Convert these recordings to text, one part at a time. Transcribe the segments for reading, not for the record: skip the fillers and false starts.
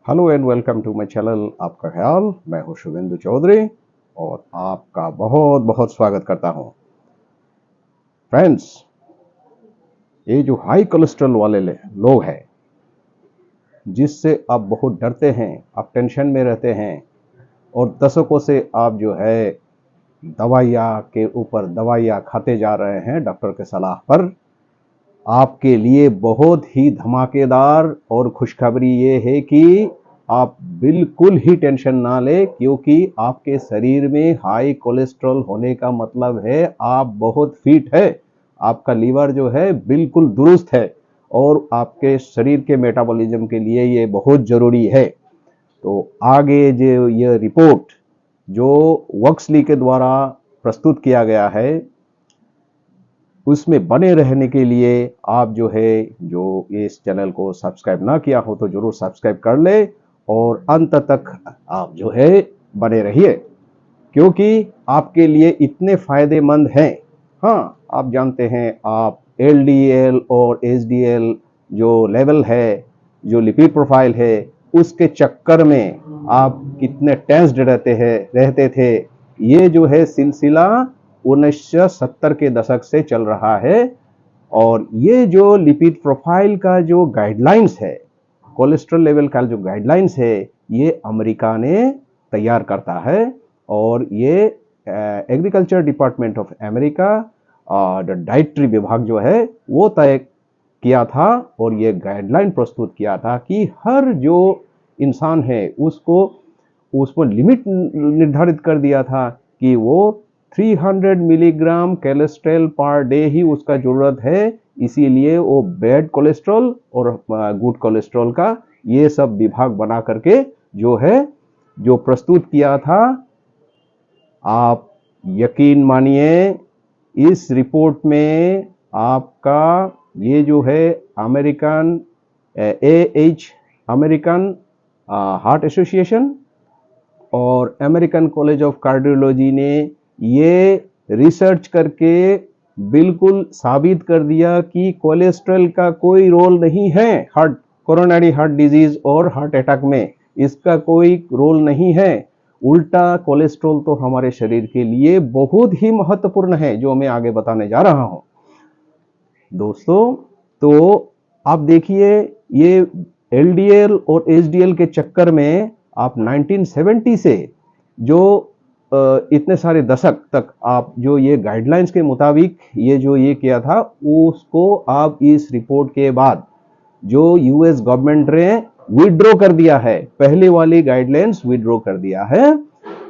Hello and welcome to my channel आपका ख्याल। मैं हूं शुभेंदु चौधरी और आपका बहुत बहुत स्वागत करता हूं। फ्रेंड्स, ये जो हाई कोलेस्ट्रॉल वाले लोग हैं जिससे आप बहुत डरते हैं, आप टेंशन में रहते हैं और दशकों से आप जो है दवाइयाँ के ऊपर दवाइयाँ खाते जा रहे हैं डॉक्टर के सलाह पर, आपके लिए बहुत ही धमाकेदार और खुशखबरी ये है कि आप बिल्कुल ही टेंशन ना लें, क्योंकि आपके शरीर में हाई कोलेस्ट्रॉल होने का मतलब है आप बहुत फिट है, आपका लीवर जो है बिल्कुल दुरुस्त है और आपके शरीर के मेटाबॉलिज्म के लिए ये बहुत जरूरी है। तो आगे जो ये रिपोर्ट जो वक्सली के द्वारा प्रस्तुत किया गया है उसमें बने रहने के लिए आप जो है जो इस चैनल को सब्सक्राइब ना किया हो तो जरूर सब्सक्राइब कर ले और अंत तक आप जो है बने रहिए, क्योंकि आपके लिए इतने फायदेमंद हैं। हाँ, आप जानते हैं आप एलडीएल और एचडीएल जो लेवल है, जो लिपिड प्रोफाइल है, उसके चक्कर में आप कितने टेंस्ड रहते थे। ये जो है सिलसिला 1970 के दशक से चल रहा है और ये जो लिपिड प्रोफाइल का जो गाइडलाइंस है, कोलेस्ट्रॉल लेवल का जो गाइडलाइंस है, ये अमेरिका ने तैयार करता है और ये एग्रीकल्चर डिपार्टमेंट ऑफ अमेरिका और डाइटरी विभाग जो है वो तय किया था और ये गाइडलाइन प्रस्तुत किया था कि हर जो इंसान है उसको लिमिट निर्धारित कर दिया था कि वो 300 मिलीग्राम कोलेस्ट्रॉल पर डे ही उसका जरूरत है। इसीलिए वो बैड कोलेस्ट्रॉल और गुड कोलेस्ट्रॉल का ये सब विभाग बना करके जो है जो प्रस्तुत किया था। आप यकीन मानिए इस रिपोर्ट में आपका ये जो है अमेरिकन अमेरिकन हार्ट एसोसिएशन और अमेरिकन कॉलेज ऑफ कार्डियोलॉजी ने ये रिसर्च करके बिल्कुल साबित कर दिया कि कोलेस्ट्रॉल का कोई रोल नहीं है हार्ट कोरोनरी हार्ट डिजीज और हार्ट अटैक में, इसका कोई रोल नहीं है। उल्टा कोलेस्ट्रॉल तो हमारे शरीर के लिए बहुत ही महत्वपूर्ण है, जो मैं आगे बताने जा रहा हूं। दोस्तों, तो आप देखिए ये एलडीएल और एचडीएल के चक्कर में आप 1970 से जो इतने सारे दशक तक आप जो ये गाइडलाइंस के मुताबिक ये किया था, उसको आप इस रिपोर्ट के बाद जो यूएस गवर्नमेंट ने विड्रॉ कर दिया है, पहले वाली गाइडलाइंस विड्रॉ कर दिया है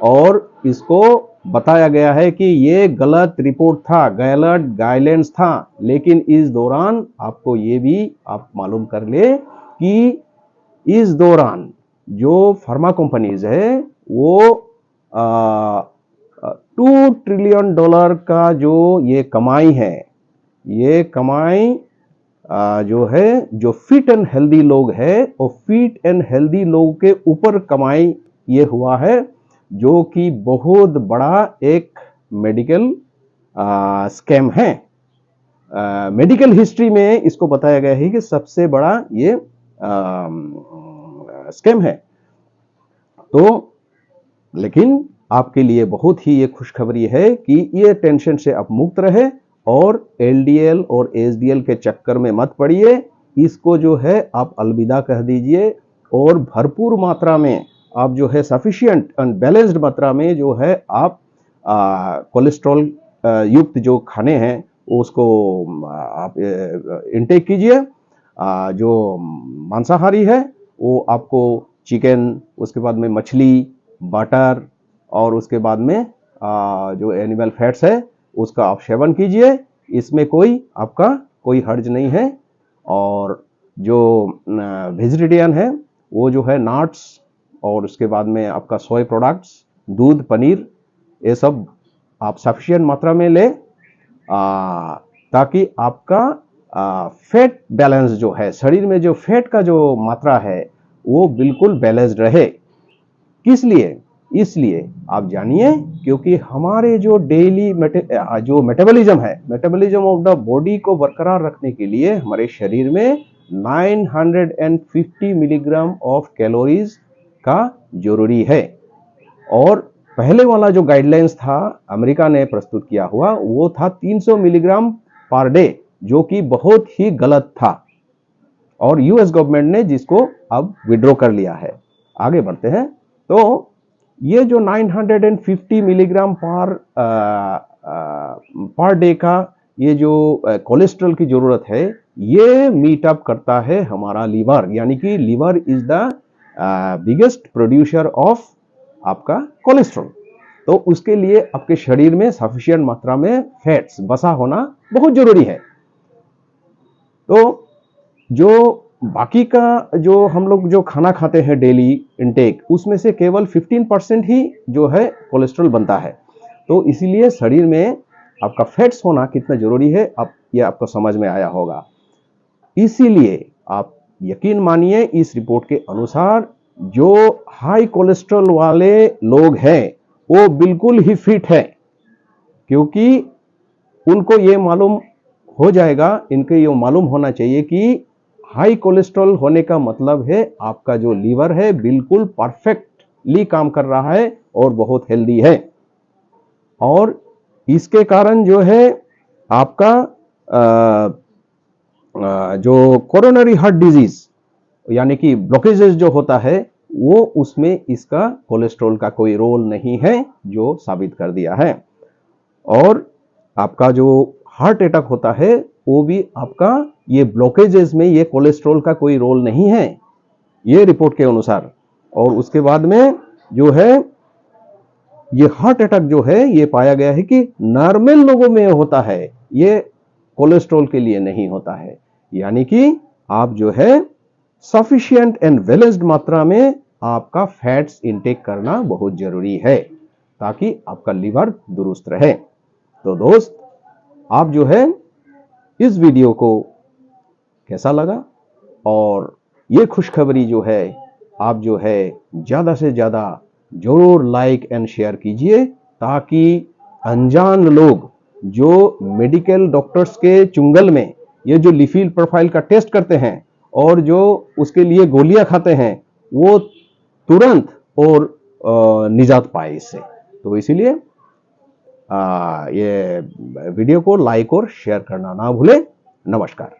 और इसको बताया गया है कि ये गलत रिपोर्ट था, गलत गाइडलाइंस था। लेकिन इस दौरान आपको ये भी आप मालूम कर ले कि इस दौरान जो फार्मा कंपनीज है वो $2 ट्रिलियन का जो ये कमाई है, ये कमाई जो है जो फिट एंड हेल्दी लोग है और फिट एंड हेल्दी लोगों के ऊपर कमाई ये हुआ है, जो कि बहुत बड़ा एक मेडिकल स्कैम है। मेडिकल हिस्ट्री में इसको बताया गया है कि सबसे बड़ा ये स्कैम है। तो लेकिन आपके लिए बहुत ही ये खुशखबरी है कि ये टेंशन से आप मुक्त रहे और एलडीएल और एचडीएल के चक्कर में मत पड़िए। इसको जो है आप अलविदा कह दीजिए और भरपूर मात्रा में आप जो है सफिशिएंट एंड बैलेंस्ड मात्रा में जो है आप कोलेस्ट्रॉल युक्त जो खाने हैं उसको आप इनटेक कीजिए। जो मांसाहारी है वो आपको चिकन, उसके बाद में मछली, बटर और उसके बाद में जो एनिमल फैट्स है उसका आप सेवन कीजिए, इसमें कोई आपका कोई हर्ज नहीं है। और जो वेजिटेरियन है वो जो है नट्स और उसके बाद में आपका सोया प्रोडक्ट्स, दूध, पनीर, ये सब आप सफिशिएंट मात्रा में ले ताकि आपका फैट बैलेंस जो है, शरीर में जो फैट का जो मात्रा है वो बिल्कुल बैलेंस्ड रहे। किस लिए? इसलिए आप जानिए क्योंकि हमारे जो डेली जो मेटाबॉलिज्म है, मेटाबॉलिज्म ऑफ द बॉडी को बरकरार रखने के लिए हमारे शरीर में 950 मिलीग्राम ऑफ कैलोरीज का जरूरी है। और पहले वाला जो गाइडलाइंस था अमेरिका ने प्रस्तुत किया हुआ वो था 300 मिलीग्राम पर डे, जो कि बहुत ही गलत था और यूएस गवर्नमेंट ने जिसको अब विड्रॉ कर लिया है। आगे बढ़ते हैं। तो ये जो 950 मिलीग्राम पर डे का ये जो कोलेस्ट्रॉल की जरूरत है, ये मीट अप करता है हमारा लीवर, यानी कि liver is the biggest producer of आपका कोलेस्ट्रॉल। तो उसके लिए आपके शरीर में सफिशिएंट मात्रा में फैट्स बसा होना बहुत जरूरी है। तो जो बाकी का जो हम लोग जो खाना खाते हैं डेली इनटेक, उसमें से केवल 15% ही जो है कोलेस्ट्रॉल बनता है। तो इसीलिए शरीर में आपका फैट्स होना कितना जरूरी है, अब ये आपको समझ में आया होगा। इसीलिए आप यकीन मानिए, इस रिपोर्ट के अनुसार जो हाई कोलेस्ट्रॉल वाले लोग हैं वो बिल्कुल ही फिट है, क्योंकि उनको ये मालूम हो जाएगा, इनको ये मालूम होना चाहिए कि हाई कोलेस्ट्रॉल होने का मतलब है आपका जो लीवर है बिल्कुल परफेक्टली काम कर रहा है और बहुत हेल्दी है। और इसके कारण जो है आपका जो कोरोनरी हार्ट डिजीज यानी कि ब्लॉकेजेस जो होता है वो उसमें इसका कोलेस्ट्रॉल का कोई रोल नहीं है, जो साबित कर दिया है। और आपका जो हार्ट अटैक होता है वो भी आपका ये ब्लॉकेजेस में ये कोलेस्ट्रॉल का कोई रोल नहीं है, ये रिपोर्ट के अनुसार। और उसके बाद में जो है ये हार्ट अटैक जो है ये पाया गया है कि नॉर्मल लोगों में होता है, ये कोलेस्ट्रॉल के लिए नहीं होता है। यानी कि आप जो है सफिशिएंट एंड बैलेंस्ड मात्रा में आपका फैट्स इनटेक करना बहुत जरूरी है, ताकि आपका लीवर दुरुस्त रहे। तो दोस्त, आप जो है इस वीडियो को कैसा लगा, और ये खुशखबरी जो है आप जो है ज्यादा से ज्यादा जरूर लाइक एंड शेयर कीजिए, ताकि अनजान लोग जो मेडिकल डॉक्टर्स के चुंगल में ये जो लिपिड प्रोफाइल का टेस्ट करते हैं और जो उसके लिए गोलियां खाते हैं, वो तुरंत और निजात पाए इससे। तो इसीलिए ये वीडियो को लाइक और शेयर करना ना भूलें। नमस्कार।